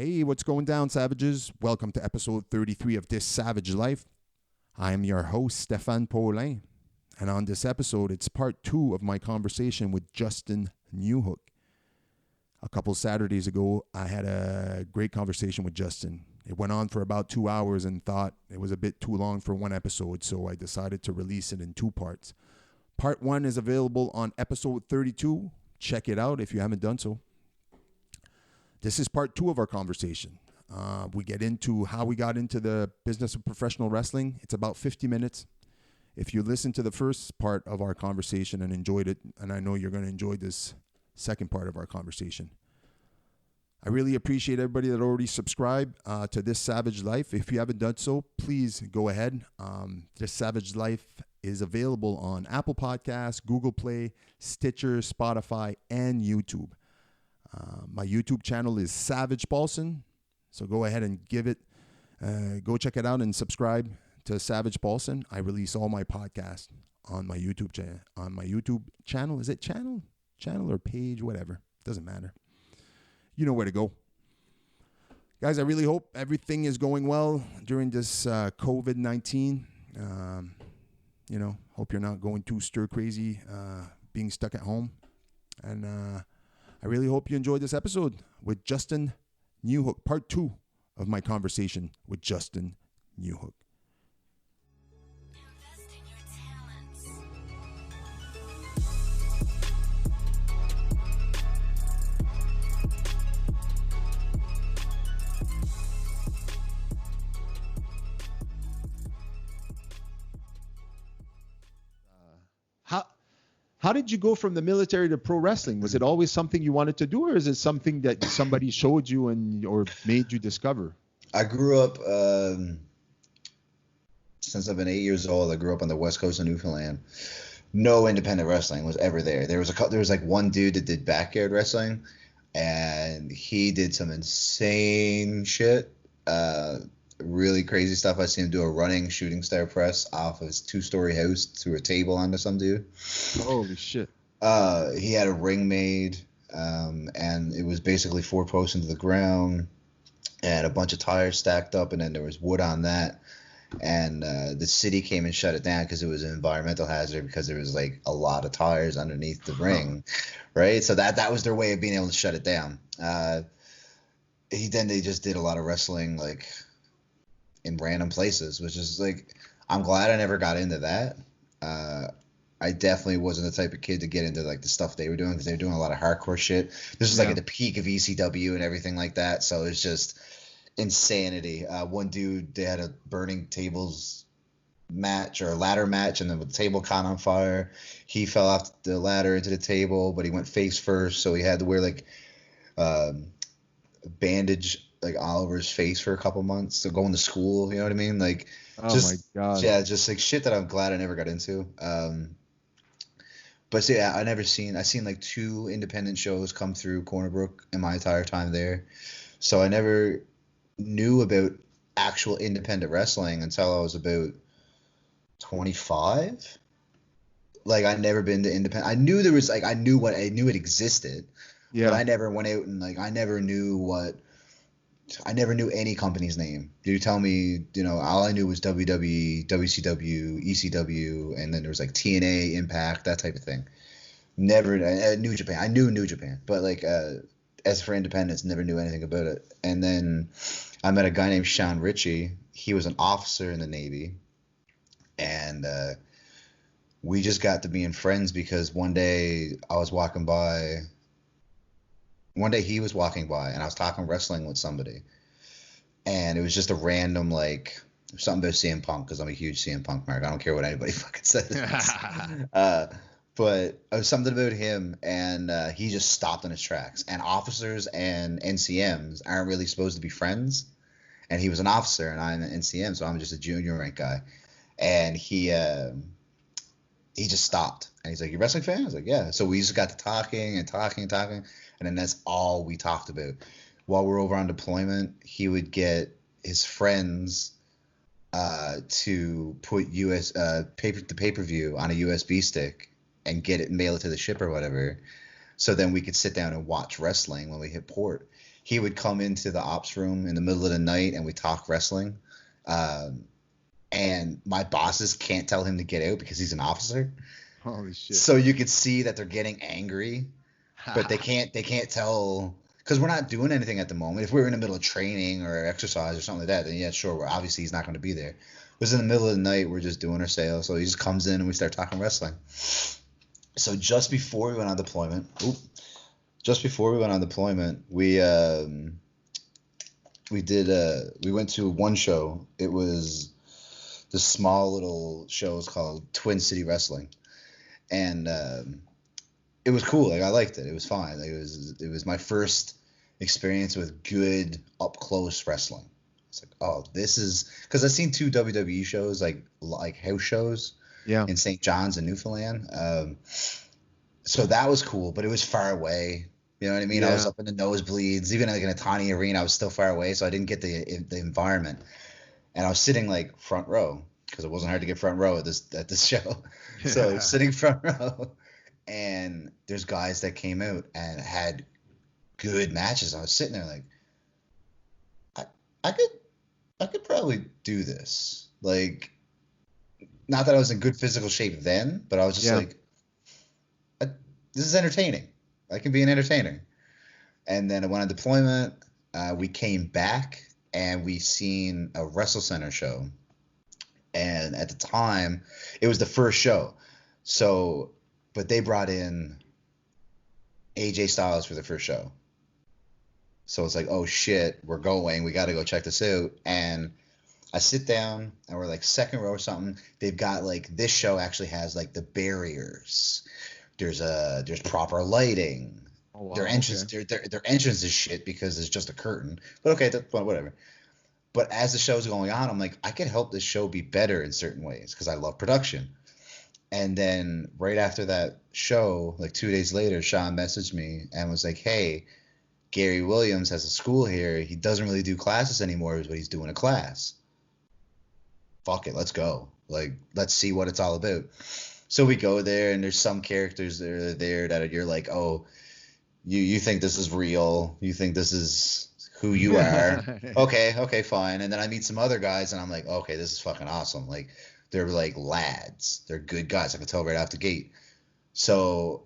Hey, what's going down, savages? Welcome to episode 33 of This Savage Life. I am your host, Stéphane Paulin, and on this episode, it's part 2 of my conversation with Justin Newhook. A couple Saturdays ago, I had a great conversation with Justin. It went on for about 2 hours and thought it was a bit too long for one episode, so I decided to release it in 2 parts. Part 1 is available on episode 32. Check it out if you haven't done so. This is part 2 of our conversation. We get into how we got into the business of professional wrestling. It's about 50 minutes. If you listen to the first part of our conversation and enjoyed it, and I know you're going to enjoy this second part of our conversation. I really appreciate everybody that already subscribed to This Savage Life. If you haven't done so, please go ahead. This Savage Life is available on Apple Podcasts, Google Play, Stitcher, Spotify, and YouTube. My YouTube channel is Savage Paulson, so go ahead and go check it out and subscribe to Savage Paulson. I release all my podcasts on my YouTube channel. Is it channel or page, whatever? Doesn't matter. You know where to go. Guys, I really hope everything is going well during this COVID-19. Hope you're not going too stir crazy, being stuck at home. And I really hope you enjoyed this episode with Justin Newhook, part 2 of my conversation with Justin Newhook. Invest in your talents. How did you go from the military to pro wrestling? Was it always something you wanted to do, or is it something that somebody showed you or made you discover? I grew up, since I've been 8 years old, I grew up on the west coast of Newfoundland. No independent wrestling was ever there. There was like one dude that did backyard wrestling, and he did some insane shit. Really crazy stuff. I seen him do a running shooting star press off of his 2-story house through a table onto some dude. Holy shit. He had a ring made, and it was basically 4 posts into the ground and a bunch of tires stacked up, and then there was wood on that. And the city came and shut it down because it was an environmental hazard because there was like a lot of tires underneath the ring, right? So that was their way of being able to shut it down. They just did a lot of wrestling like in random places, which is like, I'm glad I never got into that. I definitely wasn't the type of kid to get into like the stuff they were doing because they were doing a lot of hardcore shit. This was like at the peak of ECW and everything like that. So it's just insanity. One dude, they had a burning tables match or a ladder match, and then the table caught on fire. He fell off the ladder into the table, but he went face first, so he had to wear like a bandage like all over his face for a couple months to going to school. You know what I mean? Like, oh my God. Yeah, just like shit that I'm glad I never got into. But so, yeah, I seen like 2 independent shows come through Corner Brook in my entire time there. So I never knew about actual independent wrestling until I was about 25. Like, I'd never been to independent. I knew there was like, I knew it existed. Yeah. But I never went out and like, I never knew any company's name. You tell me, all I knew was WWE, WCW, ECW, and then there was like TNA, Impact, that type of thing. Never New Japan. I knew New Japan, but like as for independence, never knew anything about it. And then I met a guy named Sean Ritchie. He was an officer in the Navy, and we just got to being friends because one day he was walking by, and I was talking wrestling with somebody, and it was just a random like something about CM Punk because I'm a huge CM Punk mark. I don't care what anybody fucking says. But it was something about him, and he just stopped in his tracks. And officers and NCMs aren't really supposed to be friends. And he was an officer, and I'm an NCM, so I'm just a junior rank guy. And he just stopped, and he's like, "You a wrestling fan?" I was like, "Yeah." So we just got to talking, and then that's all we talked about. While we're over on deployment, he would get his friends to put the pay-per-view on a USB stick and get it and mail it to the ship or whatever. So then we could sit down and watch wrestling when we hit port. he would come into the ops room in the middle of the night and we talk wrestling. And my bosses can't tell him to get out because he's an officer. Holy shit. So you could see that they're getting angry, but they can't tell because we're not doing anything at the moment. If we were in the middle of training or exercise or something like that, then yeah, sure. We're obviously he's not going to be there. It was in the middle of the night. We're just doing our sales. So he just comes in and we start talking wrestling. So just before we went on deployment, we went to one show. It was this small little show. It's called Twin City Wrestling, and it was cool. Like I liked it. It was fine. Like, it was my first experience with good up close wrestling. It's like, oh, this is because I've seen 2 WWE shows like house shows. Yeah. In St. John's and Newfoundland. So that was cool, but it was far away. You know what I mean? Yeah. I was up in the nosebleeds. Even like in a tiny arena, I was still far away, so I didn't get the environment. And I was sitting like front row because it wasn't hard to get front row at this show. So I was sitting front row, and there's guys that came out and had good matches. I was sitting there like, I could probably do this. Like, not that I was in good physical shape then, but I was just like, this is entertaining. I can be an entertainer. And then I went on deployment. We came back and we seen a Wrestle Center show. And at the time, it was the first show. So, but they brought in AJ Styles for the first show. So it's like, oh shit, we're going. We got to go check this out. And I sit down and we're like second row or something. They've got like this show actually has like the barriers. There's proper lighting. Oh, wow, their entrance their entrance is shit because it's just a curtain. But okay, whatever. But as the show's going on, I'm like, I could help this show be better in certain ways because I love production. And then right after that show, like 2 days later, Sean messaged me and was like, hey, Gary Williams has a school here. He doesn't really do classes anymore, but he's doing a class. Fuck it, let's go. Like, let's see what it's all about. So we go there, and there's some characters that are there that you're like, oh, you think this is real. You think this is who you are. Okay, fine. And then I meet some other guys, and I'm like, okay, this is fucking awesome. Like, they're like lads. They're good guys. I can tell right off the gate. So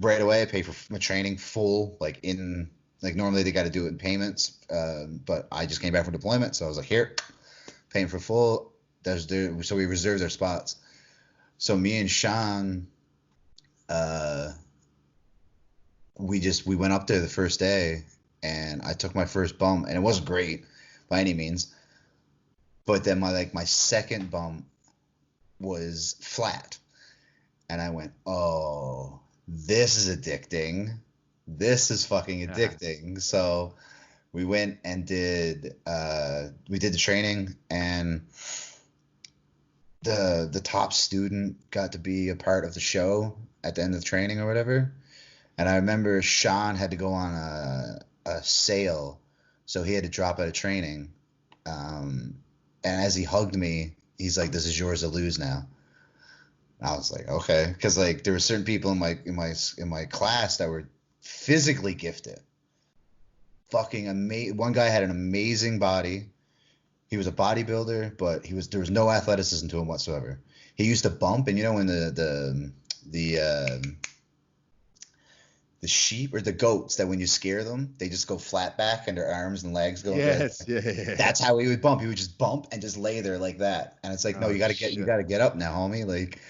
right away, I pay for my training full, like normally they got to do it in payments. But I just came back from deployment, so I was like, here, paying for full. So we reserved their spots. So me and Sean, we went up there the first day, and I took my first bump, and it wasn't great by any means. But then my second bump was flat, and I went, oh, this is addicting. This is fucking addicting. So we went and did the training, and the top student got to be a part of the show at the end of the training or whatever. And I remember Sean had to go on a sale, so he had to drop out of training. And as he hugged me, he's like, "This is yours to lose now." And I was like, "Okay," because like there were certain people in my class that were physically gifted. Fucking amazing. One guy had an amazing body. He was a bodybuilder, but there was no athleticism to him whatsoever. He used to bump, and you know when the sheep or the goats that when you scare them, they just go flat back and their arms and legs go. Yes, yeah. That's how he would bump. He would just bump and just lay there like that. And it's like, no, you gotta get up now, homie. Like,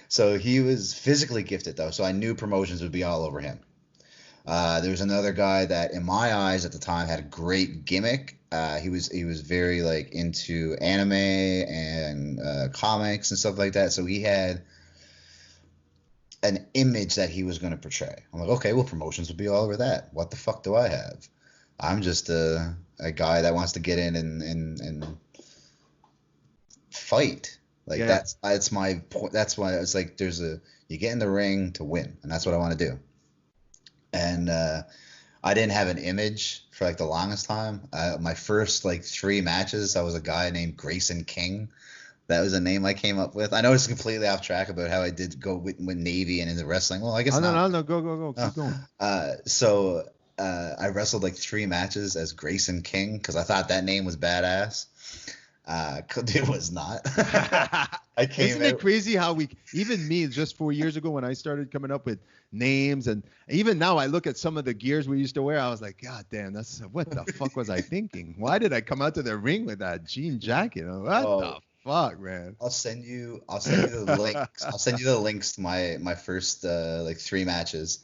so he was physically gifted though. So I knew promotions would be all over him. There was another guy that, in my eyes at the time, had a great gimmick. He was very like into anime and comics and stuff like that. So he had an image that he was going to portray. I'm like, okay, well, promotions would be all over that. What the fuck do I have? I'm just a guy that wants to get in and fight. Like that's my point. That's why it's like you get in the ring to win, and that's what I want to do. And I didn't have an image for like the longest time. My first like 3 matches, I was a guy named Grayson King. That was a name I came up with. I know it's completely off track about how I did go with Navy and into wrestling. Well, I guess not. No, go. Keep going. So I wrestled like 3 matches as Grayson King because I thought that name was badass. It was not. I came Isn't it out. crazy how even me, just 4 years ago when I started coming up with names, and even now I look at some of the gears we used to wear, I was like, God damn, what the fuck was I thinking? Why did I come out to the ring with that jean jacket? What Oh, the fuck, man? I'll send you the links. I'll send you the links to my first like 3 matches.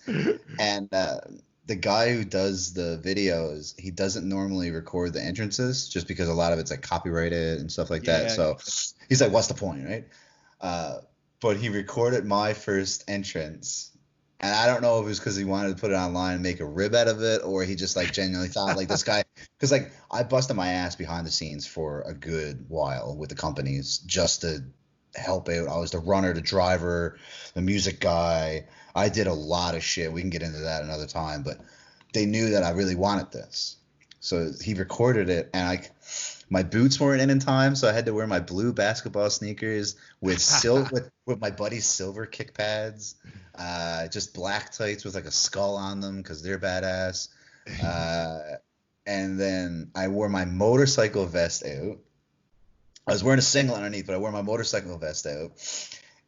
And the guy who does the videos, he doesn't normally record the entrances just because a lot of it's like copyrighted and stuff like that. Yeah. So he's like, what's the point, right? But he recorded my first entrance. And I don't know if it was because he wanted to put it online and make a rib out of it, or he just like genuinely thought like this guy, because like I busted my ass behind the scenes for a good while with the companies just to help out. I was the runner, the driver, the music guy. I did a lot of shit. We can get into that another time, but they knew that I really wanted this. So he recorded it, and my boots weren't in time, so I had to wear my blue basketball sneakers with with my buddy's silver kick pads, just black tights with like a skull on them because they're badass. And then I wore my motorcycle vest out. I was wearing a singlet underneath, but I wore my motorcycle vest out.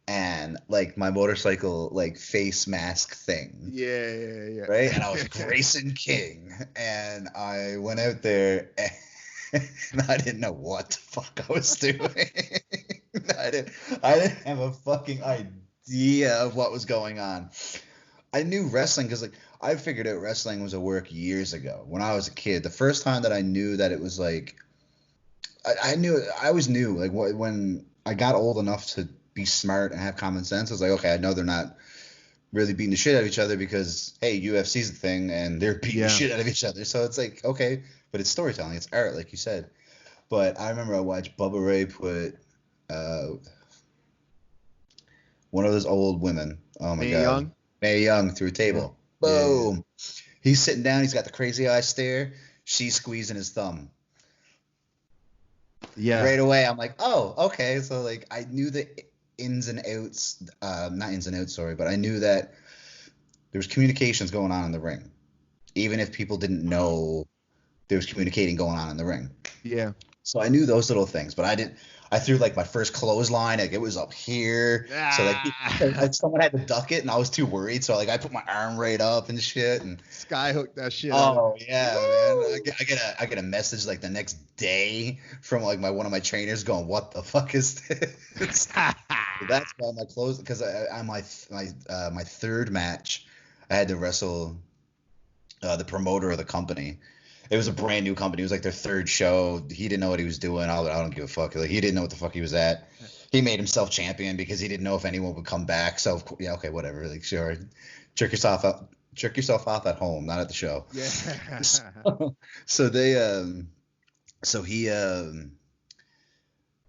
And like my motorcycle like face mask thing. Yeah. Right? And I was Grayson King. And I went out there and I didn't know what the fuck I was doing. I didn't have a fucking idea of what was going on. I knew wrestling because like I figured out wrestling was a work years ago when I was a kid. The first time that I knew that it was like I always knew like when I got old enough to be smart and have common sense. I was like, okay, I know they're not really beating the shit out of each other because hey, UFC's a thing and they're beating the shit out of each other. So it's like, okay, but it's storytelling, it's art, like you said. But I remember I watched Bubba Ray put one of those old women. Oh my god, Mae Young through a table. Yeah. Boom. Yeah. He's sitting down. He's got the crazy eye stare. She's squeezing his thumb. Yeah. Right away, I'm like, oh, okay. So like, I knew the ins and outs. Not ins and outs, sorry, but I knew that there was communications going on in the ring, even if people didn't know there was communicating going on in the ring. Yeah. So I knew those little things, but I threw like my first clothesline, like it was up here. So like someone had to duck it and I was too worried. So like I put my arm right up and shit and skyhooked that shit. Oh yeah, man. I get a message like the next day from like one of my trainers going, what the fuck is this? So that's why my clothes, because on my third match, I had to wrestle the promoter of the company. It was a brand new company. It was like their third show. He didn't know what he was doing. I don't give a fuck. Like he didn't know what the fuck he was at. He made himself champion because he didn't know if anyone would come back. So yeah, okay, whatever. Like sure, jerk yourself off at home, not at the show. Yeah. So they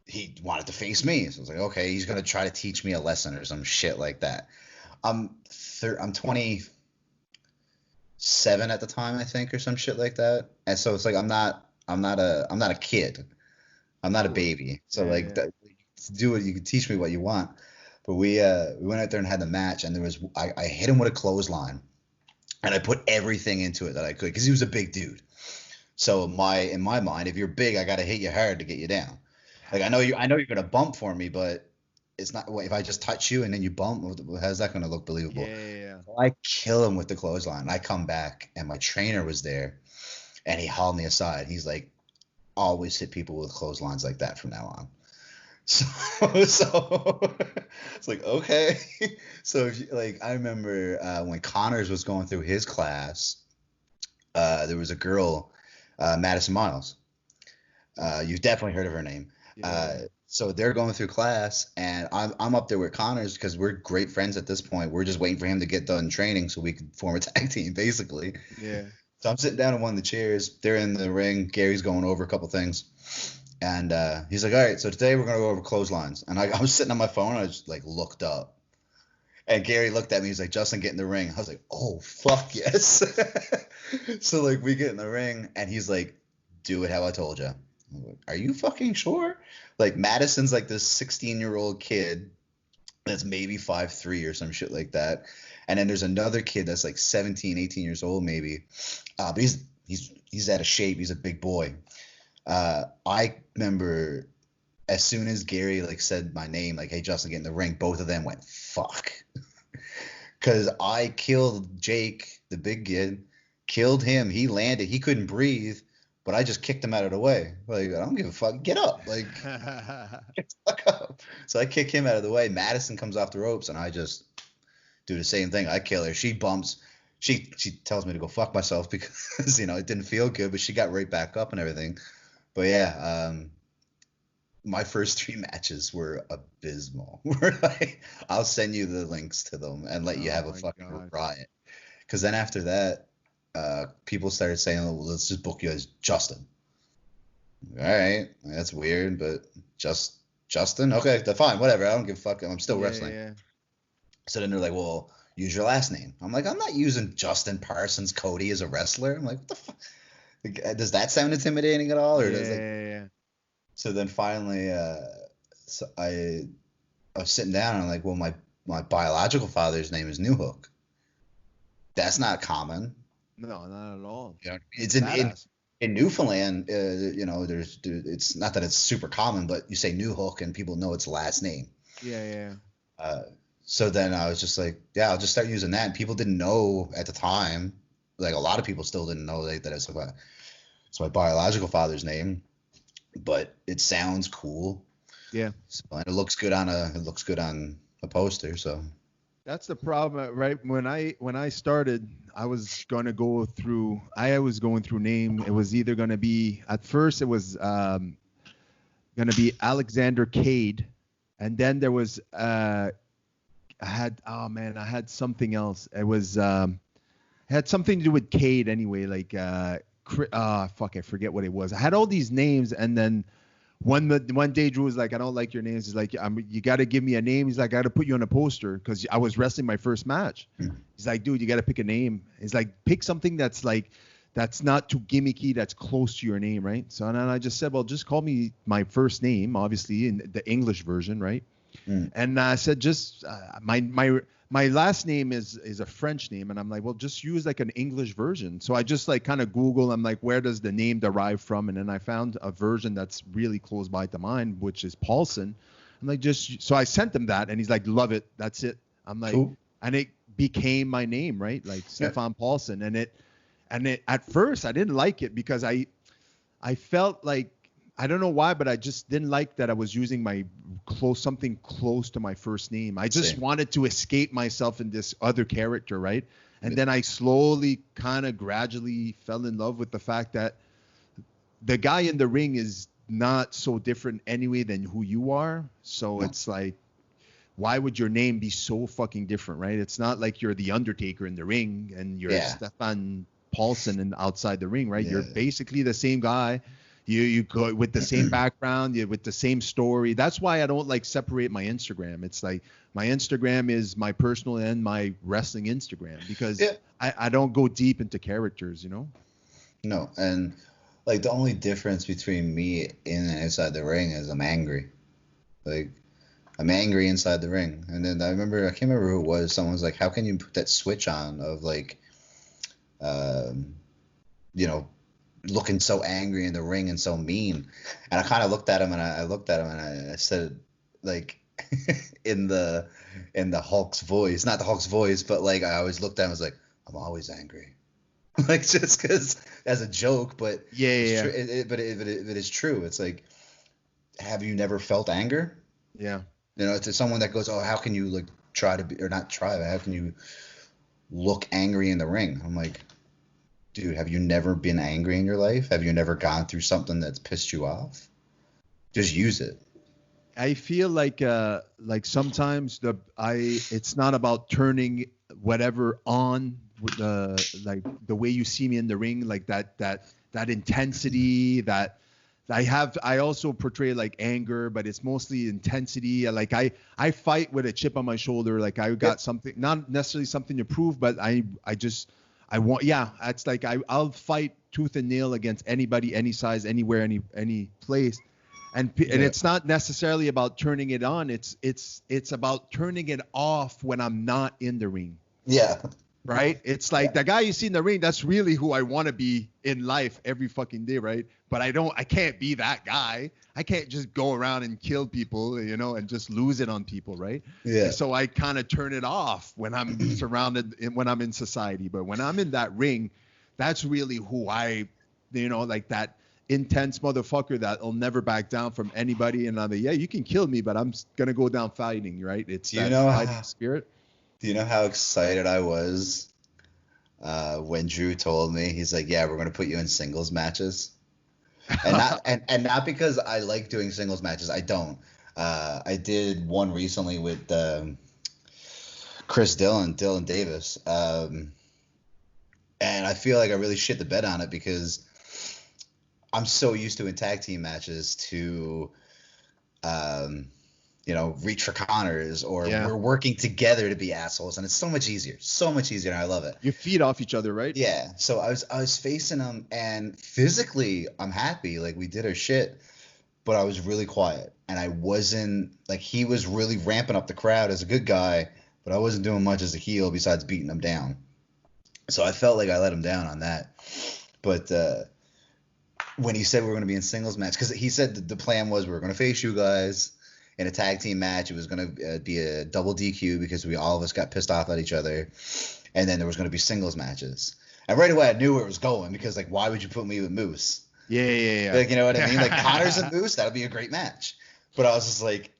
he wanted to face me. So I was like, okay, he's gonna try to teach me a lesson or some shit like that. I'm 27 at the time, I think, or some shit like that. And so it's like I'm not a kid. I'm not a baby. So like that, do it. You can teach me what you want. But we went out there and had the match, and I hit him with a clothesline, and I put everything into it that I could because he was a big dude. So in my mind, if you're big, I got to hit you hard to get you down. Like I know you're gonna bump for me, but it's not. If I just touch you and then you bump, how's that gonna look believable? Yeah. So I kill him with the clothesline. I come back, and my trainer was there, and he hauled me aside. He's like, always hit people with clotheslines like that from now on. So it's like, okay. So I remember when Connors was going through his class, there was a girl, Madison Miles. You've definitely heard of her name. Yeah. So they're going through class, and I'm up there with Connors because we're great friends at this point. We're just waiting for him to get done training so we could form a tag team, basically. Yeah. So I'm sitting down in one of the chairs. They're in the ring. Gary's going over a couple things. And he's like, all right, so today we're going to go over clotheslines. And I was sitting on my phone. And I just looked up. And Gary looked at me. He's like, Justin, get in the ring. I was like, oh, fuck yes. So we get in the ring. And he's like, do it how I told you. I'm like, are you fucking sure? Madison's this 16-year-old kid that's maybe 5'3" or some shit like that. And then there's another kid that's like 17, 18 years old maybe. But he's out of shape. He's a big boy. I remember as soon as Gary like said my name, like, hey Justin, get in the ring, both of them went fuck. Because I killed Jake, the big kid, killed him. He landed. He couldn't breathe, but I just kicked him out of the way. Like, I don't give a fuck. Get up. Like, get the fuck up. So I kick him out of the way. Madison comes off the ropes, and I just do the same thing. I kill her. She bumps. She tells me to go fuck myself because, it didn't feel good, but she got right back up and everything. But yeah, my first 3 matches were abysmal. I'll send you the links to them and let you have a fucking riot. Because then after that, people started saying, well, let's just book you as Justin. All right, that's weird, but Justin? Okay, that's fine, whatever. I don't give a fuck. I'm still wrestling. Yeah. So then they're like, well, use your last name. I'm like, I'm not using Justin Parsons Cody as a wrestler. I'm like, what the fuck? Does that sound intimidating at all? Or yeah. So then finally, so I was sitting down and I'm like, well, my biological father's name is Newhook. That's not common. No, not at all. Yeah, it's in Newfoundland. It's not that it's super common, but you say Newhook and people know it's the last name. Yeah. So then I was just like, yeah, I'll just start using that. And people didn't know at the time. Like a lot of people still didn't know that it's my biological father's name, but it sounds cool. Yeah. So, and it looks good on a poster. So that's the problem, right? When I started, I was going through name. It was either going to be, at first it was going to be Alexander Cade. And then there was, I had something else. It was, had something to do with Cade anyway. Like, I forget what it was. I had all these names. And then one day Drew was like, I don't like your names. He's like, you got to give me a name. He's like, I got to put you on a poster because I was wrestling my first match. He's like, dude, you got to pick a name. He's like, pick something that's not too gimmicky, that's close to your name, right? So then I just said, well, just call me my first name, obviously, in the English version, right? And I said, just my last name is a French name. And I'm like, well, just use like an English version. So I just like kind of Google, I'm like, where does the name derive from? And then I found a version that's really close by to mine, which is Paulson. I'm like, so I sent him that and he's like, love it. That's it. I'm like, cool. And it became my name, right? Like Stefan Paulson. And it at first I didn't like it because I felt like, I don't know why, but I just didn't like that I was using something close to my first name. I just wanted to escape myself in this other character, right? And then I slowly, kind of gradually fell in love with the fact that the guy in the ring is not so different anyway than who you are. So it's like, why would your name be so fucking different, right? It's not like you're the Undertaker in the ring and you're Stefan Paulson and outside the ring, right? You're basically the same guy. You go with the same background, with the same story. That's why I don't like separate my Instagram. It's like my Instagram is my personal and my wrestling Instagram because I don't go deep into characters, No, and like the only difference between me in and outside the ring is I'm angry. Like I'm angry inside the ring. And then I can't remember who it was. Someone was like, how can you put that switch on of like, looking so angry in the ring and so mean? And I kind of looked at him and I said, like, in the Hulk's voice, not the Hulk's voice, but like I always looked at him, I was like, I'm always angry. Like just because as a joke, but but it is true. It's like, have you never felt anger? Yeah. To someone that goes, oh, how can you like try to be, or not try, but how can you look angry in the ring? I'm like, dude, have you never been angry in your life? Have you never gone through something that's pissed you off? Just use it. I feel like sometimes it's not about turning whatever on with the way you see me in the ring, like that intensity that I also portray like anger, but it's mostly intensity. Like I fight with a chip on my shoulder. Like I got something, not necessarily something to prove, but I want, it's like I'll fight tooth and nail against anybody, any size, anywhere, any place. And it's not necessarily about turning it on. It's about turning it off when I'm not in the ring. Yeah. Right? It's like the guy you see in the ring, that's really who I want to be in life every fucking day, right? But I can't be that guy. I can't just go around and kill people, and just lose it on people, right? Yeah. So I kind of turn it off when I'm when I'm in society. But when I'm in that ring, that's really who like that intense motherfucker that'll never back down from anybody. And I'm like, yeah, you can kill me, but I'm going to go down fighting, right? It's that fighting spirit. Do you know how excited I was when Drew told me, he's like, yeah, we're going to put you in singles matches. And not and not because I like doing singles matches. I don't. I did one recently with Dylan Davis. And I feel like I really shit the bed on it because I'm so used to in tag team matches to reach for counters or we're working together to be assholes, and it's so much easier, and I love it. You feed off each other, right? Yeah. So I was facing him, and physically I'm happy, like we did our shit, but I was really quiet, and I wasn't like, he was really ramping up the crowd as a good guy, but I wasn't doing much as a heel besides beating him down. So I felt like I let him down on that. But when he said we were going to be in singles match, because he said the plan was we were going to face you guys in a tag team match. It was going to be a double DQ because all of us got pissed off at each other. And then there was going to be singles matches. And right away I knew where it was going because, like, why would you put me with Moose? Yeah. Like, you know what I mean? Like, Connors and Moose, that would be a great match. But I was just like,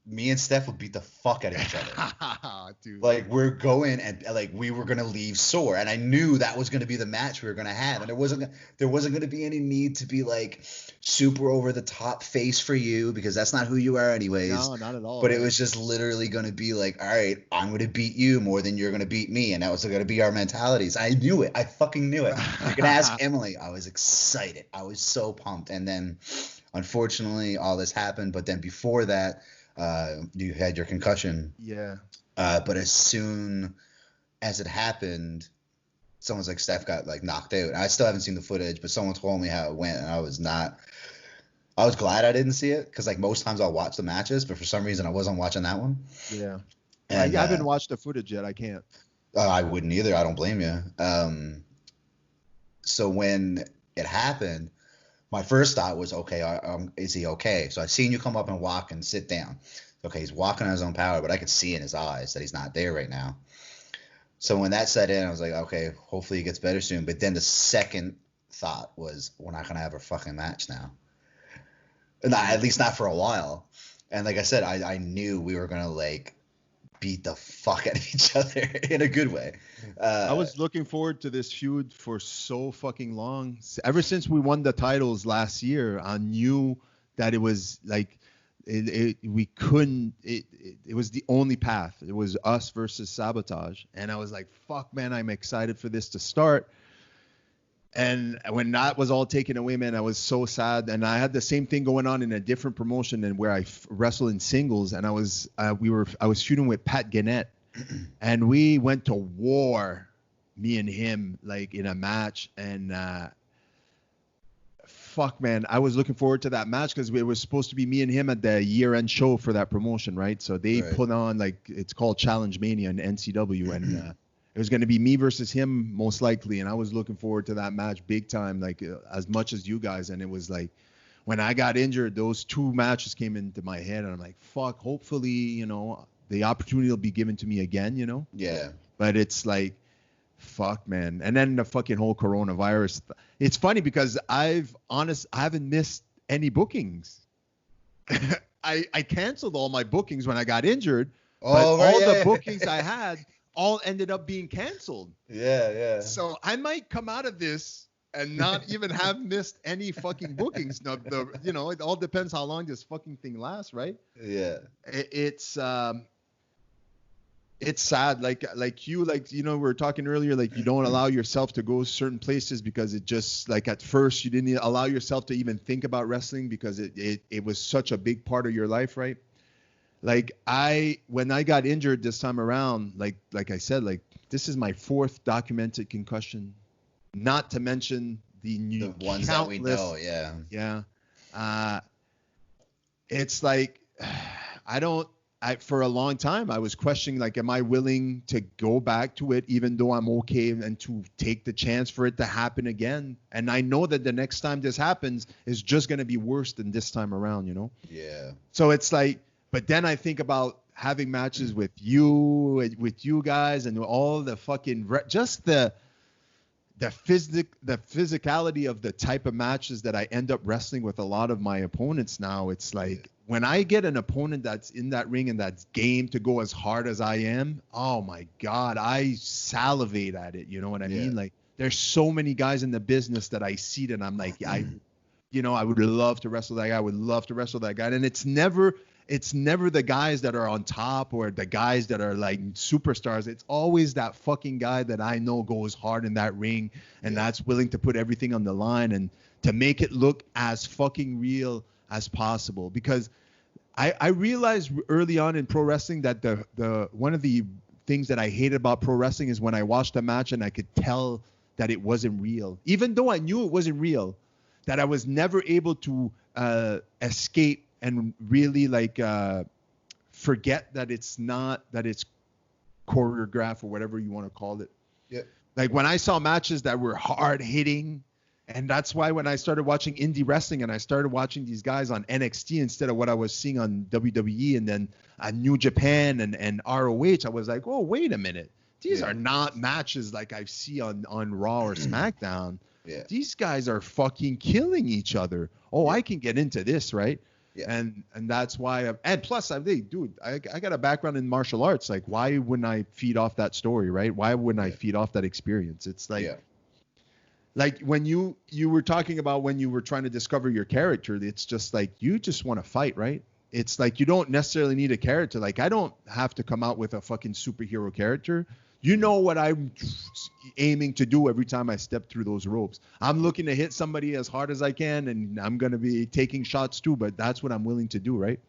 me and Steph would beat the fuck out of each other. Dude. Like, we're going and, like, we were going to leave sore. And I knew that was going to be the match we were going to have. And there wasn't going to be any need to be, like, super over the top face for you, because that's not who you are anyways. No, not at all. But it was just literally going to be like, all right, I'm going to beat you more than you're going to beat me. And that was going to be our mentalities. I knew it. I fucking knew it. You can ask Emily. I was excited. I was so pumped. And then, unfortunately, all this happened. But then before that, you had your concussion. Yeah. But as soon as it happened, someone's like, Steph got, like, knocked out. I still haven't seen the footage, but someone told me how it went, and I was glad I didn't see it, because, like, most times I'll watch the matches, but for some reason I wasn't watching that one. Yeah. And, I haven't watched the footage yet. I can't. I wouldn't either. I don't blame you. So when it happened, my first thought was, okay, is he okay? So I seen you come up and walk and sit down. Okay, he's walking on his own power, but I could see in his eyes that he's not there right now. So when that set in, I was like, okay, hopefully he gets better soon. But then the second thought was, we're not going to have a fucking match now. Not, at least not for a while. And like I said, I knew we were going to, like, beat the fuck out of each other in a good way. I was looking forward to this feud for so fucking long. Ever since we won the titles last year, I knew that it was like it was the only path. It was us versus Sabotage. And I was like, fuck, man, I'm excited for this to start. And when that was all taken away, man, I was so sad. And I had the same thing going on in a different promotion than where I wrestled in singles. And I was shooting with Pat Gannett, and we went to war, me and him, like, in a match. And fuck, man, I was looking forward to that match because it was supposed to be me and him at the year-end show for that promotion, right? So they put on, like, it's called Challenge Mania in NCW, and it was going to be me versus him most likely, and I was looking forward to that match big time, like, as much as you guys. And it was like, when I got injured, those two matches came into my head, and I'm like, fuck, hopefully, the opportunity will be given to me again, Yeah. But it's like, fuck, man. And then the fucking whole coronavirus. It's funny because I haven't missed any bookings. I canceled all my bookings when I got injured, but all the bookings I had all ended up being canceled. Yeah. So I might come out of this and not even have missed any fucking bookings. No, it all depends how long this fucking thing lasts, right? Yeah. It's sad. Like we were talking earlier, like, you don't allow yourself to go certain places because it just, like, at first you didn't allow yourself to even think about wrestling because it was such a big part of your life, right? Like, when I got injured this time around, like I said, like, this is my 4th documented concussion, not to mention the ones that we know. Yeah. It's like, for a long time, I was questioning, like, am I willing to go back to it, even though I'm okay, and to take the chance for it to happen again? And I know that the next time this happens is just going to be worse than this time around, you know? Yeah. So it's like, but then I think about having matches with you guys, and all the fucking, just the physicality of the type of matches that I end up wrestling with a lot of my opponents now. It's like, when I get an opponent that's in that ring and that's game to go as hard as I am, oh my God, I salivate at it. You know what I mean? Like, there's so many guys in the business that I see that I'm like, I would love to wrestle that guy. I would love to wrestle that guy. And it's never the guys that are on top or the guys that are like superstars. It's always that fucking guy that I know goes hard in that ring, and that's willing to put everything on the line and to make it look as fucking real as possible. Because I realized early on in pro wrestling that the one of the things that I hated about pro wrestling is when I watched a match and I could tell that it wasn't real, even though I knew it wasn't real, that I was never able to escape and really like forget that it's choreographed or whatever you want to call it. Yeah. Like, when I saw matches that were hard hitting, and that's why when I started watching indie wrestling and I started watching these guys on NXT instead of what I was seeing on WWE and then New Japan and ROH, I was like, oh, wait a minute. These are not matches like I see on Raw or SmackDown. Yeah. These guys are fucking killing each other. Oh, I can get into this, right? Yeah. And that's why and plus I got a background in martial arts. Like, why wouldn't I feed off that story, right? Why wouldn't I feed off that experience? It's like like when you were talking about when you were trying to discover your character, it's just like you just want to fight, right? It's like you don't necessarily need a character. Like, I don't have to come out with a fucking superhero character. You know what I'm aiming to do every time I step through those ropes. I'm looking to hit somebody as hard as I can, and I'm going to be taking shots too, but that's what I'm willing to do, right?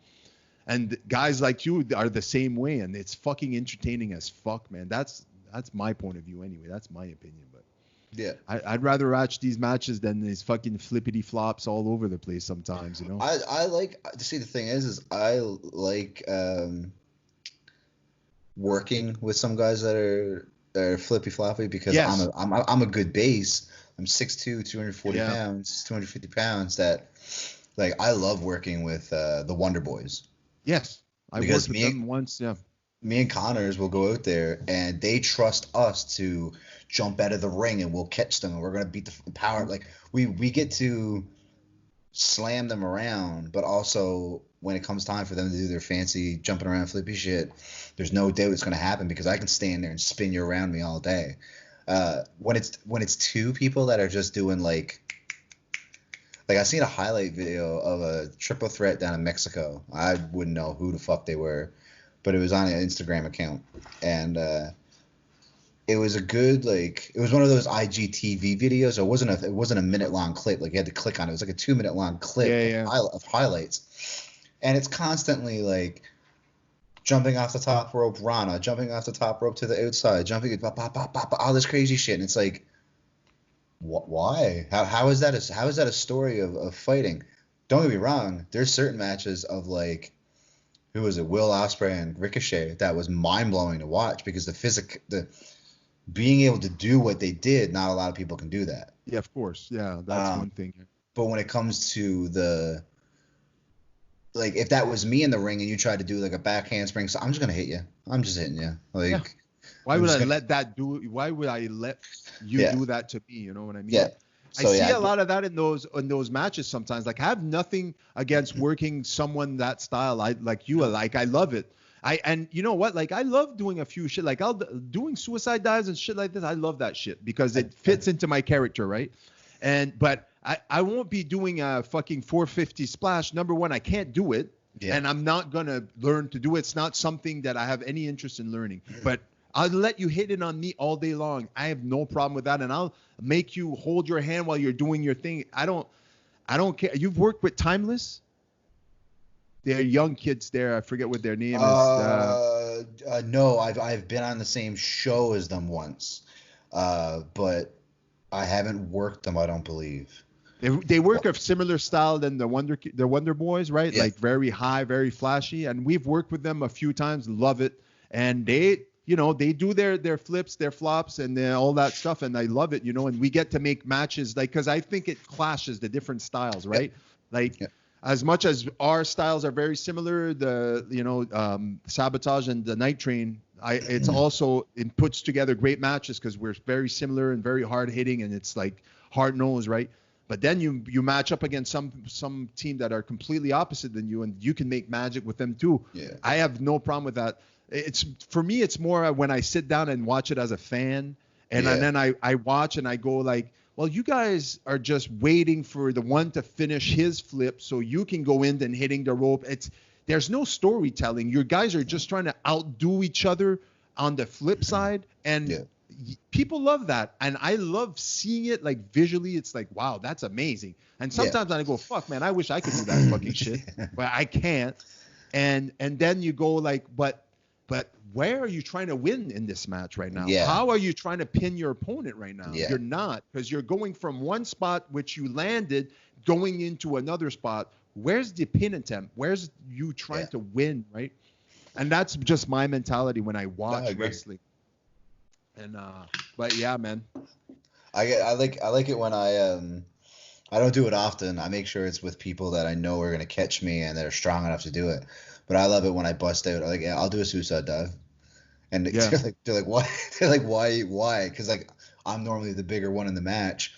And guys like you are the same way, and it's fucking entertaining as fuck, man. That's my point of view anyway. That's my opinion, but yeah, I'd rather watch these matches than these fucking flippity flops all over the place sometimes, you know? I like to see, the thing is I like working with some guys that are flippy floppy, because I'm a good base. I'm 6'2", 240 pounds, 250 pounds. That, like, I love working with the Wonder Boys. Yes, I worked with them once. Yeah, me and Connors will go out there and they trust us to jump out of the ring and we'll catch them and we're gonna beat the power. Like, we get to slam them around, but also when it comes time for them to do their fancy jumping around flippy shit, there's no doubt it's going to happen, because I can stand there and spin you around me all day. When it's two people that are just doing like I seen a highlight video of a triple threat down in Mexico. I wouldn't know who the fuck they were, but it was on an Instagram account, and it was a good, like, it was one of those IGTV videos. It wasn't a minute long clip. Like, you had to click on it. It was like a 2-minute long clip of highlights. And it's constantly like jumping off the top rope, Rana, jumping off the top rope to the outside, jumping, all this crazy shit. And it's like, why? How is that a story of fighting? Don't get me wrong. There's certain matches of, like, who was it, Will Ospreay and Ricochet, that was mind blowing to watch, because the being able to do what they did, not a lot of people can do that. Yeah, of course. Yeah, that's one thing. But when it comes to like, if that was me in the ring and you tried to do like a back handspring, so I'm just gonna hit you. I'm just hitting you. Like, why would I let you do that to me? You know what I mean? Yeah. So, I see a lot of that in those matches sometimes. Like, I have nothing against working someone that style. I love it. And you know what? Like, I love doing a few shit. Like, doing suicide dives and shit like this. I love that shit because it fits into my character, right? But I won't be doing a fucking 450 splash. Number one, I can't do it, and I'm not gonna learn to do it. It's not something that I have any interest in learning. But I'll let you hit it on me all day long. I have no problem with that, and I'll make you hold your hand while you're doing your thing. I don't care. You've worked with Timeless? They're young kids there. I forget what their name is. No, I've been on the same show as them once, but I haven't worked them, I don't believe. They work a similar style than the Wonder Boys, right? Yeah. Like very high, very flashy. And we've worked with them a few times, love it. And they, they do their flips, their flops, and all that stuff, and I love it, And we get to make matches, like, because I think it clashes the different styles, right? Like, as much as our styles are very similar, the Sabotage and the Night Train, it puts together great matches because we're very similar and very hard hitting, and it's like hard nosed, right? But then you match up against some team that are completely opposite than you, and you can make magic with them too. Yeah. I have no problem with that. For me, it's more when I sit down and watch it as a fan, and then I watch and I go like, well, you guys are just waiting for the one to finish his flip so you can go in and hitting the rope. There's no storytelling. You guys are just trying to outdo each other on the flip side, and people love that, and I love seeing it like visually. It's like, wow, that's amazing. And sometimes I go, fuck, man, I wish I could do that fucking shit, but I can't. And then you go like, but where are you trying to win in this match right now? Yeah. How are you trying to pin your opponent right now? Yeah. You're not, because you're going from one spot which you landed going into another spot. Where's the pin attempt? Where's you trying to win, right? And that's just my mentality when I watch wrestling. And but yeah, man. I like it when I don't do it often. I make sure it's with people that I know are gonna catch me and that are strong enough to do it. But I love it when I bust out. Like, I'll do a suicide dive, and they're like, why? They're like, why? Because like I'm normally the bigger one in the match,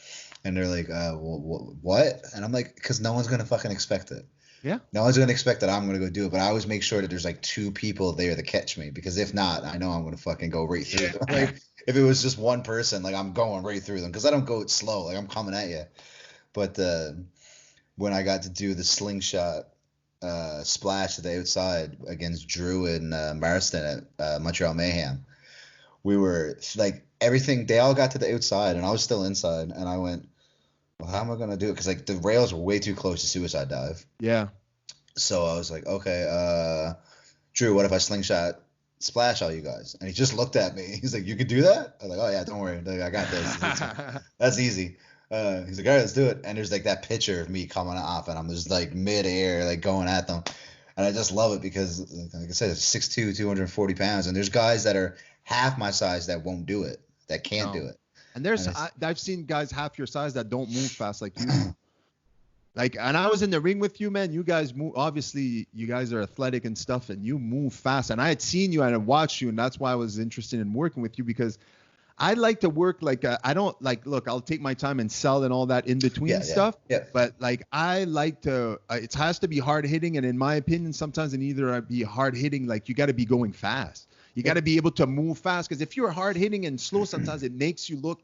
and they're like, well, what? And I'm like, because no one's gonna fucking expect it. Yeah. No one's gonna expect that I'm gonna go do it. But I always make sure that there's like two people there to catch me, because if not, I know I'm gonna fucking go right through them. Like, if it was just one person, like I'm going right through them, because I don't go slow. Like I'm coming at you. But when I got to do the slingshot splash at the outside against Drew and Marston at Montreal Mayhem, we were like, everything, they all got to the outside and I was still inside, and I went, well, how am I gonna do it? Because like the rails were way too close to suicide dive. Yeah. So I was like, okay, Drew, what if I slingshot splash all you guys? And he just looked at me. He's like, you could do that? I was like, oh yeah, don't worry, like, I got this. That's easy. He's like, all right, let's do it. And there's like that picture of me coming off, and I'm just like mid-air, like going at them. And I just love it because, like I said, it's 6'2", 240 pounds. And there's guys that are half my size that won't do it, that can't do it. And I've seen guys half your size that don't move fast like you do. Like, and I was in the ring with you, man. You guys move. Obviously, you guys are athletic and stuff, and you move fast. And I had seen you and I watched you, and that's why I was interested in working with you, because I like to work like I don't like, look, I'll take my time and sell and all that in between stuff. Yeah. But like, I like to, it has to be hard hitting. And in my opinion, sometimes it either be hard hitting, like you got to be going fast. You got to be able to move fast. Because if you're hard hitting and slow, sometimes it makes you look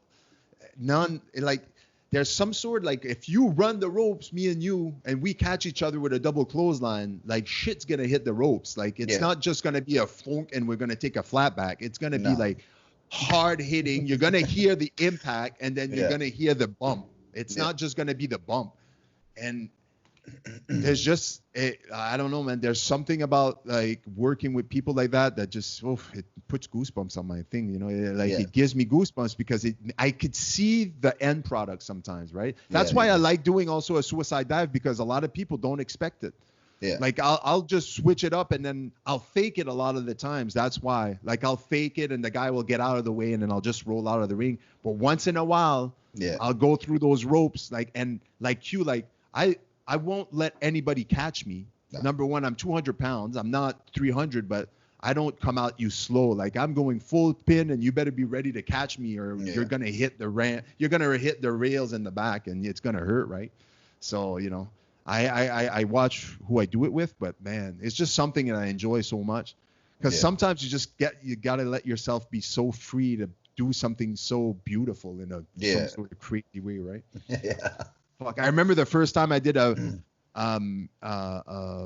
like there's some sort, like if you run the ropes, me and you, and we catch each other with a double clothesline, like shit's going to hit the ropes. Like it's not just going to be a funk and we're going to take a flat back. It's going to be like hard hitting. You're going to hear the impact, and then you're going to hear the bump. It's not just going to be the bump. And there's just, I don't know, man. There's something about like working with people like that just, it puts goosebumps on my thing, it gives me goosebumps because I could see the end product sometimes, right? That's why I like doing also a suicide dive, because a lot of people don't expect it. Yeah. Like I'll just switch it up and then I'll fake it a lot of the times. That's why. Like I'll fake it and the guy will get out of the way and then I'll just roll out of the ring. But once in a while, I'll go through those ropes I won't let anybody catch me. No. Number one, I'm 200 pounds. I'm not 300, but I don't come out you slow. Like I'm going full pin, and you better be ready to catch me, or you're gonna hit the you're gonna hit the rails in the back, and it's gonna hurt, right? So I watch who I do it with, but man, it's just something that I enjoy so much. Because sometimes you gotta let yourself be so free to do something so beautiful in some sort of crazy way, right? Fuck, I remember the first time I did a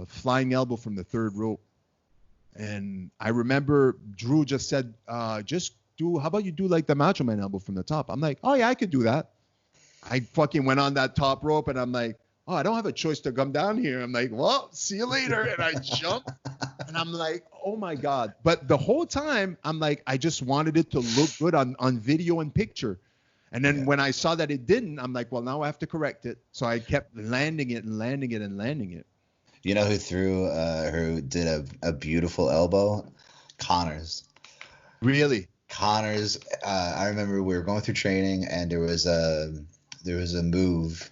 flying elbow from the third rope, and I remember Drew just said, how about you do like the Macho Man elbow from the top? I'm like, oh yeah, I could do that. I fucking went on that top rope, and I'm like, oh, I don't have a choice to come down here. I'm like, well, see you later. And I jump, and I'm like, oh my God. But the whole time, I'm like, I just wanted it to look good on video and picture. And then when I saw that it didn't, I'm like, well, now I have to correct it. So I kept landing it and landing it and landing it. You know who did a beautiful elbow? Connors. Really? Connors. I remember we were going through training, and there was a move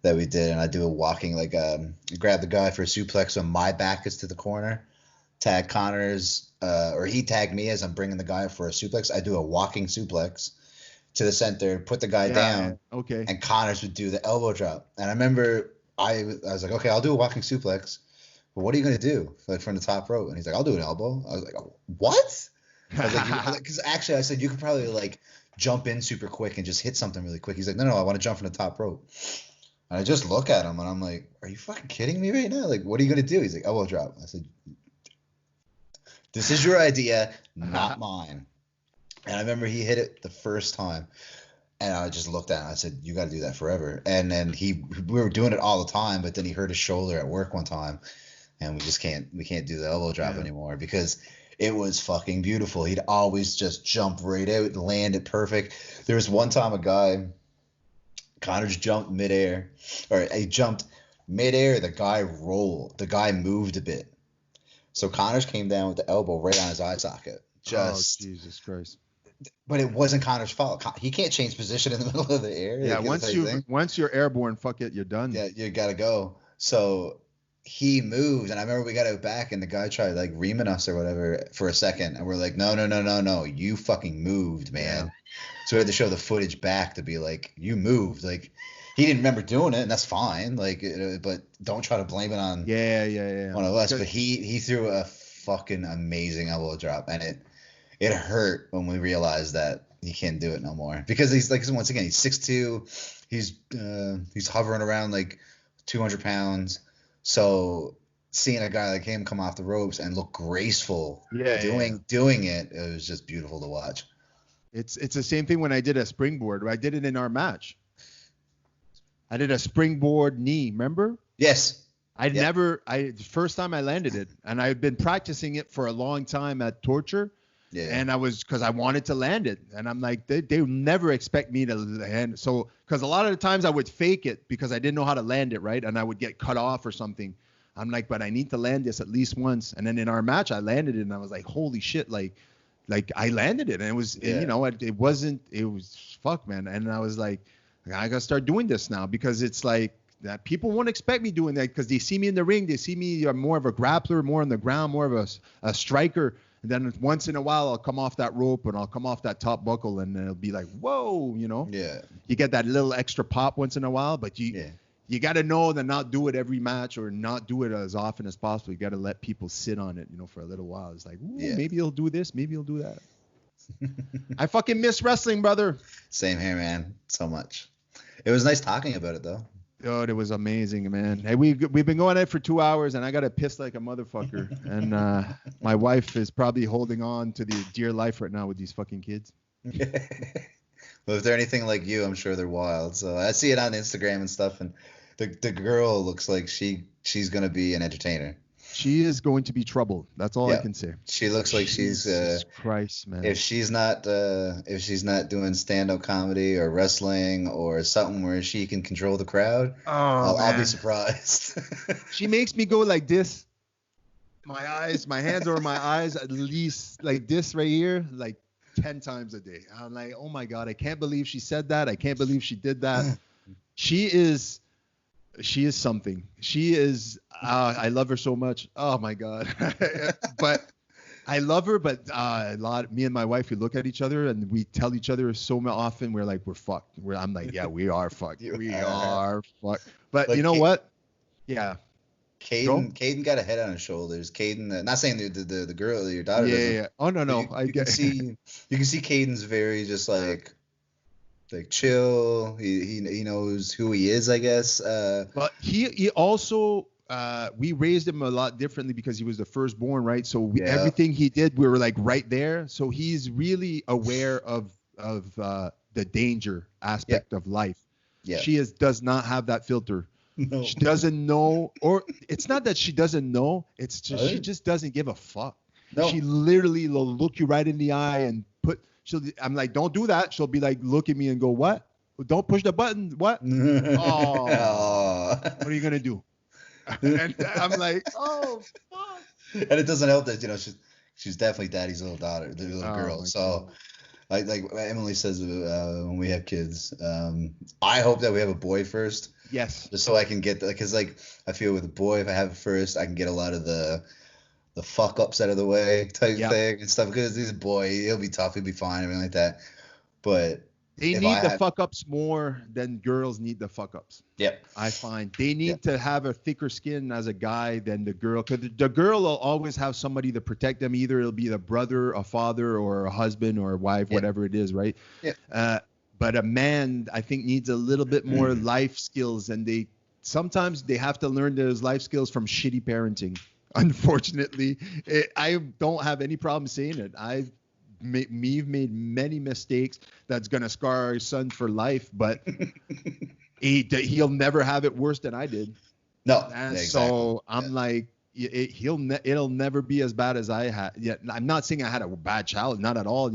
that we did, and I do a walking, like grab the guy for a suplex, so my back is to the corner, tag Connors, or he tagged me as I'm bringing the guy for a suplex. I do a walking suplex to the center, put the guy down, okay, and Connors would do the elbow drop. And I remember I was like, okay, I'll do a walking suplex, but what are you gonna do, like, from the top rope? And he's like, I'll do an elbow. I was like, oh, what? I was like, because actually I said you could probably like jump in super quick and just hit something really quick. He's like, no, I want to jump from the top rope. And I just look at him and I'm like, are you fucking kidding me right now? Like, what are you gonna do? He's like, elbow drop. I said, this is your idea, not mine. And I remember he hit it the first time, and I just looked at him. I said, you got to do that forever. And then we were doing it all the time, but then he hurt his shoulder at work one time, and we can't do the elbow drop anymore because it was fucking beautiful. He'd always just jump right out, land it perfect. There was one time a guy, Connors jumped midair, or he jumped midair. The guy rolled. The guy moved a bit. So Connors came down with the elbow right on his eye socket. Just, Jesus Christ. But it wasn't Connor's fault. He can't change position in the middle of the air. Yeah, once you're airborne, fuck it, you're done. Yeah, you gotta go. So he moved, and I remember we got out back, and the guy tried like reaming us or whatever for a second, and we're like, no, you fucking moved, man. Yeah. So we had to show the footage back to be like, you moved. Like, he didn't remember doing it, and that's fine. Like, but don't try to blame it on one of us. But he threw a fucking amazing elbow drop, and it hurt when we realized that he can't do it no more, because he's like, once again, he's 6'2", he's hovering around like 200 pounds. So seeing a guy like him come off the ropes and look graceful doing it was just beautiful to watch. It's the same thing when I did a springboard. I did it in our match. I did a springboard knee, remember? Yes. First time I landed it, and I had been practicing it for a long time at Torture. Yeah. And because I wanted to land it, and I'm like, they would never expect me to land. So, because a lot of the times I would fake it because I didn't know how to land it, right? And I would get cut off or something. I'm like, but I need to land this at least once. And then in our match, I landed it, and I was like, holy shit, like I landed it, and it was, it was fuck, man. And I was like, I gotta start doing this now, because it's like that people won't expect me doing that, because they see me in the ring, they see me more of a grappler, more on the ground, more of a striker. And then once in a while, I'll come off that rope and I'll come off that top buckle, and it'll be like, whoa, Yeah. You get that little extra pop once in a while, but you got to know to not do it every match, or not do it as often as possible. You got to let people sit on it, for a little while. It's like, maybe he'll do this, maybe he'll do that. I fucking miss wrestling, brother. Same here, man. So much. It was nice talking about it, though. Oh, it was amazing, man. Hey, we've been going at it for 2 hours, and I got to piss like a motherfucker. And my wife is probably holding on to the dear life right now with these fucking kids. Well, if they're anything like you, I'm sure they're wild. So I see it on Instagram and stuff, and the girl looks like she's gonna be an entertainer. She is going to be trouble. That's all I can say. She looks like Jesus Christ, man. If she's not doing stand-up comedy or wrestling or something where she can control the crowd, I'll be surprised. She makes me go like this. My hands over my eyes, at least like this right here, like 10 times a day. I'm like, oh my God, I can't believe she said that. I can't believe she did that. She is something. She is. I love her so much. Oh my God. But I love her. But me and my wife, we look at each other and we tell each other so often, we're like, we're fucked. I'm like, yeah, we are fucked. We are fucked. But like, you know what? Yeah. Caden got a head on his shoulders. Caden, not saying the girl, your daughter. Yeah. Oh no. You can see Caden's very just like chill. He knows who he is, I guess. But he also we raised him a lot differently because he was the firstborn, right? So everything he did, we were like right there. So he's really aware of the danger aspect of life. Yeah. She does not have that filter. No. She doesn't know, or it's not that she doesn't know. It's just she just doesn't give a fuck. No. She literally will look you right in the eye and I'm like, don't do that. She'll be like, look at me and go, what? Don't push the button. What? Oh, what are you gonna do? And I'm like, oh fuck. And it doesn't help that she's definitely daddy's little daughter, the little Oh, girl. my So God. like Emily says when we have kids, I hope that we have a boy first, Yes. just so I can get because like I feel with a boy, if I have it first, I can get a lot of the fuck ups out of the way type thing and stuff. Because he's a boy, he'll be tough, he'll be fine, everything like that. But they if need the fuck ups more than girls need the fuck ups. Yep. I find they need to have a thicker skin as a guy than the girl, because the girl will always have somebody to protect them. Either it'll be the brother, a father, or a husband or a wife, whatever it is, right? Yeah. But a man, I think, needs a little bit more life skills, and sometimes they have to learn those life skills from shitty parenting. Unfortunately, I don't have any problem saying it. I've made many mistakes that's gonna scar our son for life, but he'll never have it worse than I did. No, And exactly. So I'm like, it'll never be as bad as I had. Yeah, I'm not saying I had a bad child, not at all.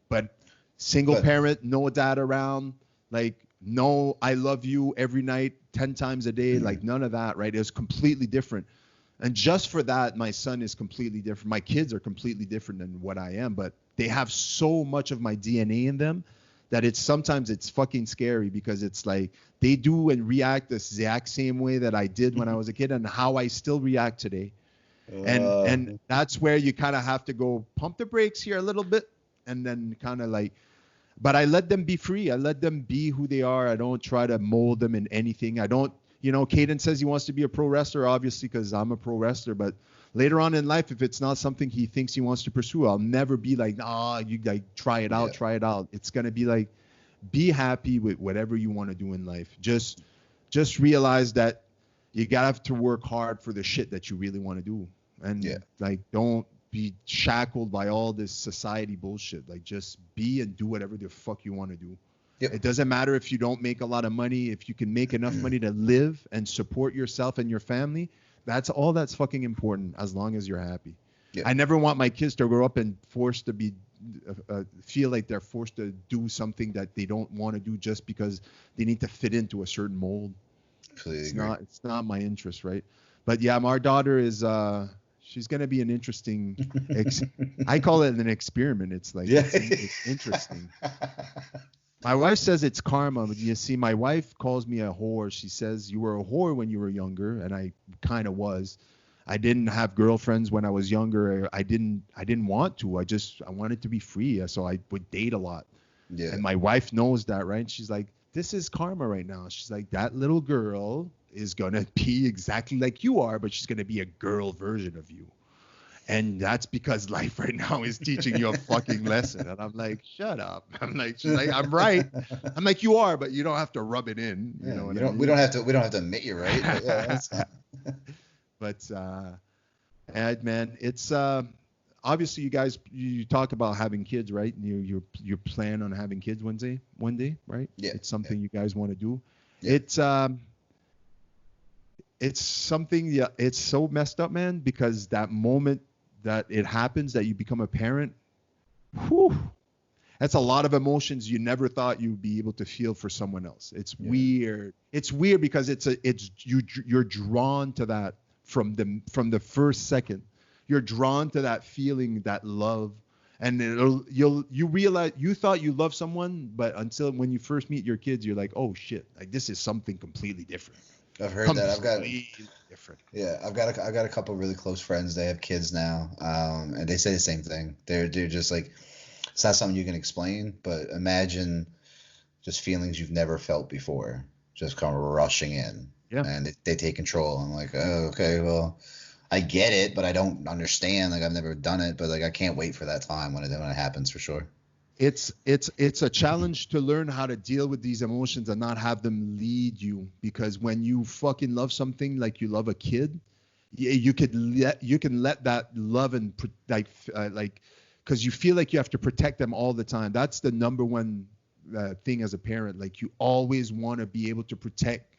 But single parent, no dad around, like no, I love you every night, 10 times a day, like none of that, right? It was completely different. And just for that, my son is completely different. My kids are completely different than what I am, but they have so much of my DNA in them that sometimes it's fucking scary, because it's like they do and react the exact same way that I did when I was a kid and how I still react today. And that's where you kind of have to go pump the brakes here a little bit, and then kind of like, but I let them be free. I let them be who they are. I don't try to mold them in anything. I don't, Caden says he wants to be a pro wrestler, obviously, because I'm a pro wrestler. But later on in life, if it's not something he thinks he wants to pursue, I'll never be like, you like try it out, try it out. It's going to be like, be happy with whatever you want to do in life. Just realize that you got to have to work hard for the shit that you really want to do. And like, don't be shackled by all this society bullshit. Like, just be and do whatever the fuck you want to do. It doesn't matter if you don't make a lot of money. If you can make enough money to live and support yourself and your family, that's all that's fucking important, as long as you're happy. I never want my kids to grow up and forced to be feel like they're forced to do something that they don't want to do just because they need to fit into a certain mold. It's not my interest, right? But yeah, our daughter is she's gonna be an interesting I call it an experiment. It's like it's interesting. My wife says it's karma, but you see, my wife calls me a whore. She says you were a whore when you were younger, and I kind of was. I didn't have girlfriends when I was younger. I didn't want to. I wanted to be free, so I would date a lot. Yeah. And my wife knows that, right? She's like, this is karma right now. She's like, that little girl is gonna be exactly like you are, but she's gonna be a girl version of you. And that's because life right now is teaching you a fucking lesson. And I'm like, shut up. She's like, I'm right. I'm like, you are, but you don't have to rub it in. We don't have to admit you're right. But that's But Ed, man, it's obviously you talk about having kids, right? You plan on having kids one day, right? Yeah. It's something you guys want to do. Yeah. It's something. It's so messed up, man, because that moment that it happens, that you become a parent, that's a lot of emotions you never thought you'd be able to feel for someone else. It's weird. It's weird because you're drawn to that from the first second. You're drawn to that feeling, that love, and you realize you thought you loved someone, but until when you first meet your kids, you're like, oh shit, like this is something completely different. I've heard that. I've got a couple of really close friends. They have kids now, and they say the same thing. They're just like, it's not something you can explain, but imagine just feelings you've never felt before, just kind of rushing in, and they take control. I'm like, oh, okay, well, I get it, but I don't understand. Like, I've never done it, but like, I can't wait for that time when it happens for sure. It's a challenge to learn how to deal with these emotions and not have them lead you, because when you fucking love something like you love a kid, you can let that love and because you feel like you have to protect them all the time. That's the number one thing as a parent. Like, you always want to be able to protect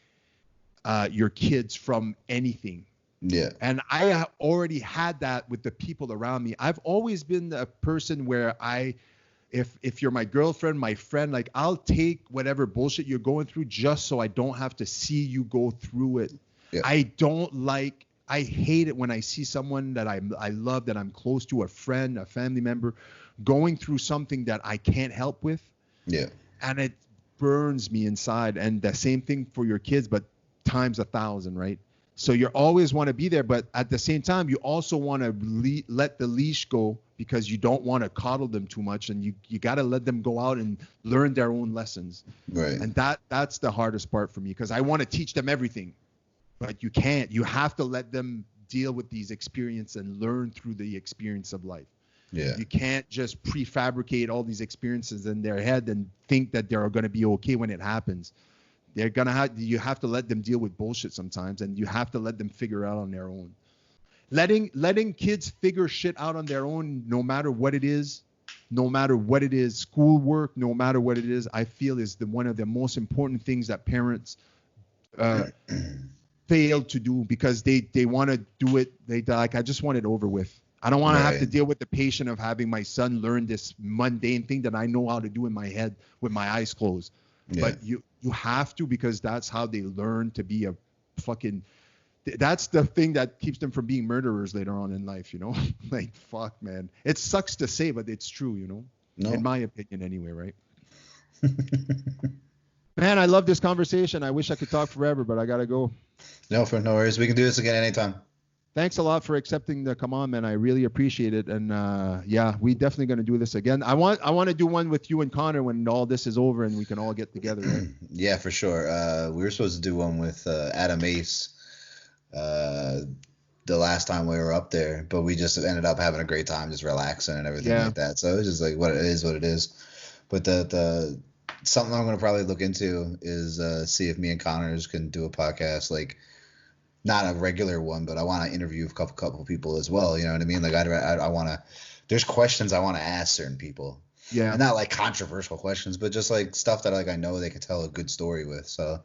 your kids from anything. Yeah. And I already had that with the people around me. I've always been a person where I if you're my girlfriend, my friend, like I'll take whatever bullshit you're going through just so I don't have to see you go through it. Yeah. I hate it when I see someone that I love, that I'm close to, a friend, a family member, going through something that I can't help with. Yeah. And it burns me inside. And the same thing for your kids, but times 1,000, right? So you always want to be there, but at the same time, you also want to let the leash go because you don't want to coddle them too much, and you got to let them go out and learn their own lessons. Right. And that's the hardest part for me, because I want to teach them everything, but you can't. You have to let them deal with these experiences and learn through the experience of life. Yeah. You can't just prefabricate all these experiences in their head and think that they're going to be okay when it happens. They're gonna you have to let them deal with bullshit sometimes, and you have to let them figure it out on their own. Letting kids figure shit out on their own, no matter what it is, schoolwork, no matter what it is, I feel is one of the most important things that parents fail to do, because they want to do it. I just want it over with. I don't want to have to deal with the patient of having my son learn this mundane thing that I know how to do in my head with my eyes closed. Yeah. But you have to, because that's how they learn to be a fucking, that's the thing that keeps them from being murderers later on in life, you know? Like, fuck, man. It sucks to say, but it's true, you know? No. In my opinion anyway, right? Man, I love this conversation. I wish I could talk forever, but I got to go. No worries. We can do this again anytime. Thanks a lot for accepting the come on, man. I really appreciate it. And yeah, we definitely going to do this again. I want to do one with you and Connor when all this is over and we can all get together. Right? Yeah, for sure. We were supposed to do one with Adam Ace the last time we were up there, but we just ended up having a great time, just relaxing and everything like that. So it's just like what it is. But the something I'm going to probably look into is see if me and Connors can do a podcast, like, not a regular one, but I want to interview a couple people as well. You know what I mean? Like I want to, there's questions I want to ask certain people. Yeah. And not like controversial questions, but just like stuff that like I know they could tell a good story with. So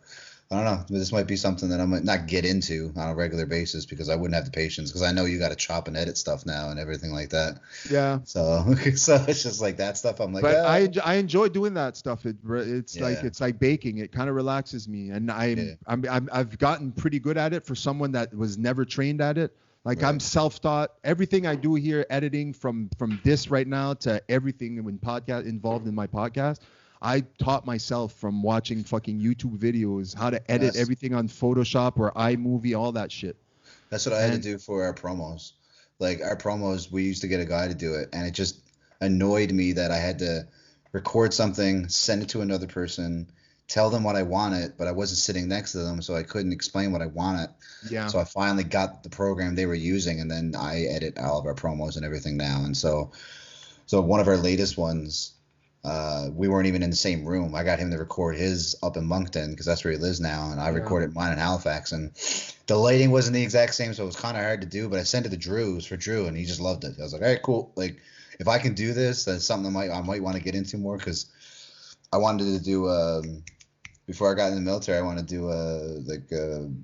I don't know. This might be something that I might not get into on a regular basis because I wouldn't have the patience, because I know you got to chop and edit stuff now and everything like that. Yeah. So it's just like that stuff. I'm like, but I enjoy doing that stuff. It's like baking. It kind of relaxes me, and I've gotten pretty good at it for someone that was never trained at it. Like, I'm self-taught. Everything I do here, editing from this right now to everything involved in my podcast, I taught myself from watching fucking YouTube videos, how to edit everything on Photoshop or iMovie, all that shit. That's what I had to do for our promos. Like, our promos, we used to get a guy to do it, and it just annoyed me that I had to record something, send it to another person, tell them what I wanted, but I wasn't sitting next to them, so I couldn't explain what I wanted. Yeah. So I finally got the program they were using, and then I edit all of our promos and everything now. And so one of our latest ones, we weren't even in the same room. I got him to record his up in Moncton because that's where he lives now, and I recorded mine in Halifax. And the lighting wasn't the exact same, so it was kind of hard to do. But I sent it to Drew. It was for Drew, and he just loved it. I was like, all right, cool. Like, if I can do this, that's something I might want to get into more, because I wanted to do before I got in the military, I wanted to do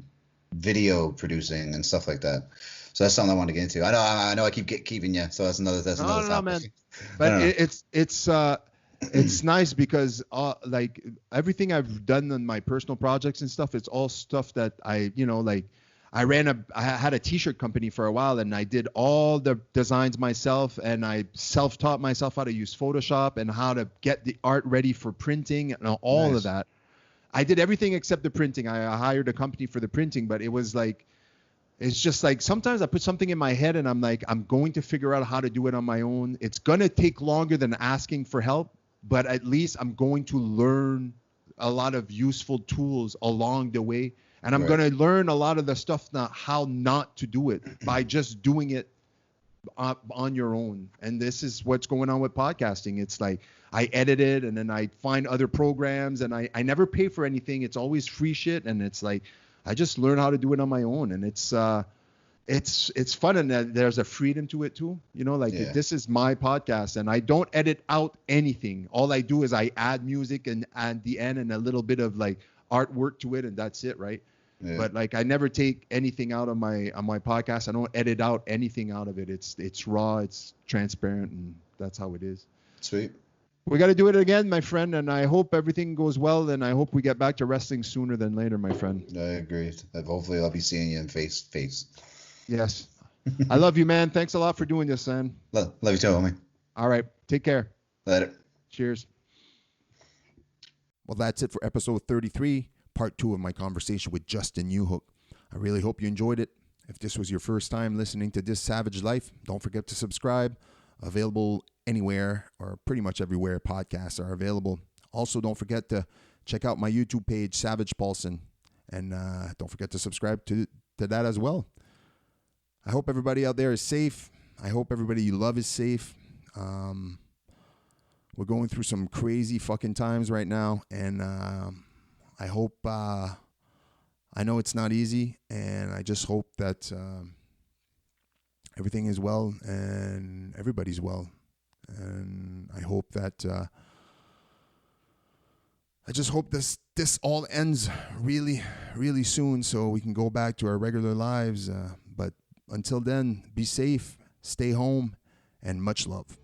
video producing and stuff like that. So that's something I want to get into. I know I keep keeping you, so that's another topic. No, man. But it's nice because like everything I've done on my personal projects and stuff, it's all stuff that I had a t-shirt company for a while, and I did all the designs myself, and I self-taught myself how to use Photoshop and how to get the art ready for printing and all of that. I did everything except the printing. I hired a company for the printing, but it was like, it's just like sometimes I put something in my head and I'm like, I'm going to figure out how to do it on my own. It's going to take longer than asking for help, but at least I'm going to learn a lot of useful tools along the way. And I'm going to learn a lot of the stuff now, how not to do it by just doing it on your own. And this is what's going on with podcasting. It's like I edit it and then I find other programs, and I never pay for anything. It's always free shit. And it's like, I just learn how to do it on my own. And it's fun, and there's a freedom to it too. You know, like this is my podcast and I don't edit out anything. All I do is I add music and at the end and a little bit of like artwork to it, and that's it, right? Yeah. But like I never take anything out on my podcast. I don't edit out anything out of it. It's raw, it's transparent, and that's how it is. Sweet. We got to do it again, my friend, and I hope everything goes well, and I hope we get back to wrestling sooner than later, my friend. I agree. Hopefully I'll be seeing you in face. Yes. I love you, man. Thanks a lot for doing this, man. Love you too, homie. All right. Take care. Later. Cheers. Well, that's it for episode 33, part 2 of my conversation with Justin Newhook. I really hope you enjoyed it. If this was your first time listening to This Savage Life, don't forget to subscribe. Available anywhere or pretty much everywhere podcasts are available. Also, don't forget to check out my YouTube page, Savage Paulson. And don't forget to subscribe to that as well. I hope everybody out there is safe. I hope everybody you love is safe. We're going through some crazy fucking times right now. And I hope, I know it's not easy. And I just hope that everything is well and everybody's well. And I hope that, I just hope this all ends really, really soon so we can go back to our regular lives. But until then, be safe, stay home, and much love.